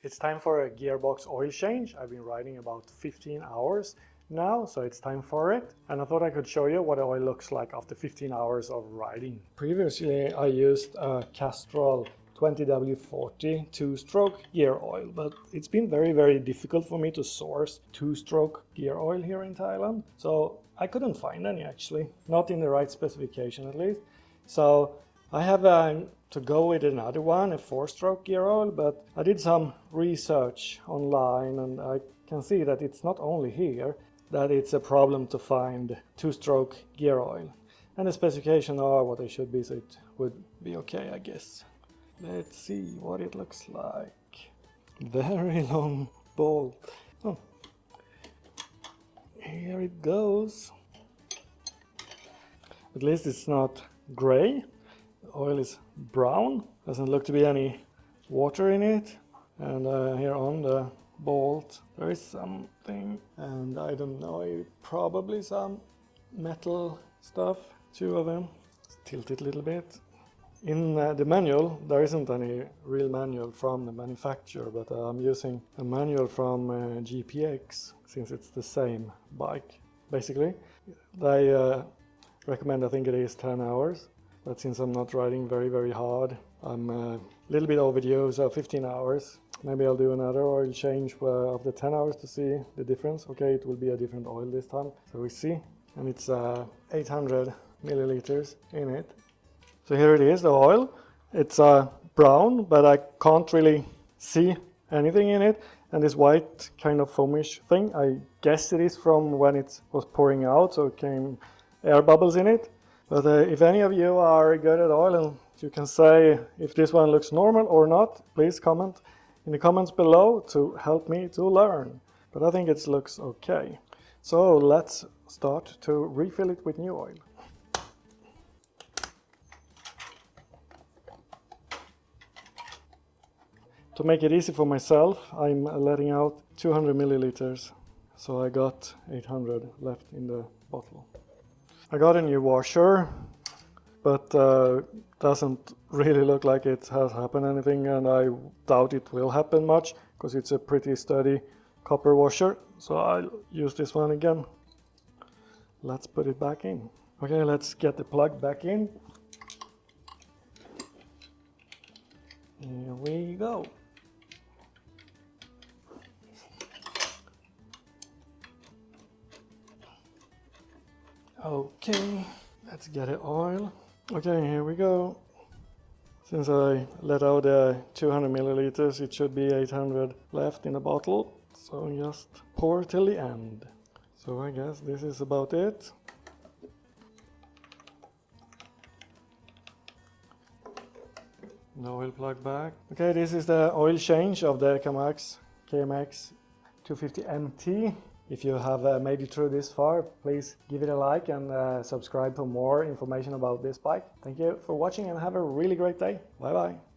It's time for a gearbox oil change. I've been riding about 15 hours now, so it's time for it. And I thought I could show you what the oil looks like after 15 hours of riding. Previously, I used a Castrol 20W40 two-stroke gear oil, but it's been very difficult for me to source two-stroke gear oil here in Thailand. So I couldn't find any actually, not in the right specification at least. So I have to go with another one, a four-stroke gear oil, but I did some research online and I can see that it's not only here that it's a problem to find two-stroke gear oil. And the specifications are what they should be, so it would be okay, I guess. Let's see what it looks like. Very long bolt. Oh. Here it goes. At least it's not gray. The oil is brown. Doesn't look to be any water in it. And here on the bolt there is something, and I don't know, probably some metal stuff. Two of them. Let's tilt it a little bit. In the manual, there isn't any real manual from the manufacturer, but I'm using a manual from GPX since it's the same bike. Basically, they recommend, I think it is 10 hours, but since I'm not riding very hard, I'm a little bit overdue, so 15 hours. Maybe I'll do another oil change after 10 hours to see the difference. Okay, it will be a different oil this time, so we see. And it's 800 milliliters in it. So here it is, the oil. It's brown, but I can't really see anything in it. And this white kind of foamish thing, I guess it is from when it was pouring out, so it came air bubbles in it. But if any of you are good at oil and you can say if this one looks normal or not, please comment in the comments below to help me to learn. But I think it looks okay. So let's start to refill it with new oil. To make it easy for myself, I'm letting out 200 milliliters. So I got 800 left in the bottle. I got a new washer, but doesn't really look like it has happened anything, and I doubt it will happen much because it's a pretty sturdy copper washer. So I'll use this one again. Let's put it back in. Okay, let's get the plug back in. Here we go. Okay, let's get it oil. Okay, here we go. Since I let out 200 milliliters, it should be 800 left in the bottle. So just pour till the end. So I guess this is about it. The oil plug back. Okay, this is the oil change of the KMX 250 MT. If you have made it through this far, please give it a like and subscribe for more information about this bike. Thank you for watching and have a really great day. Bye bye.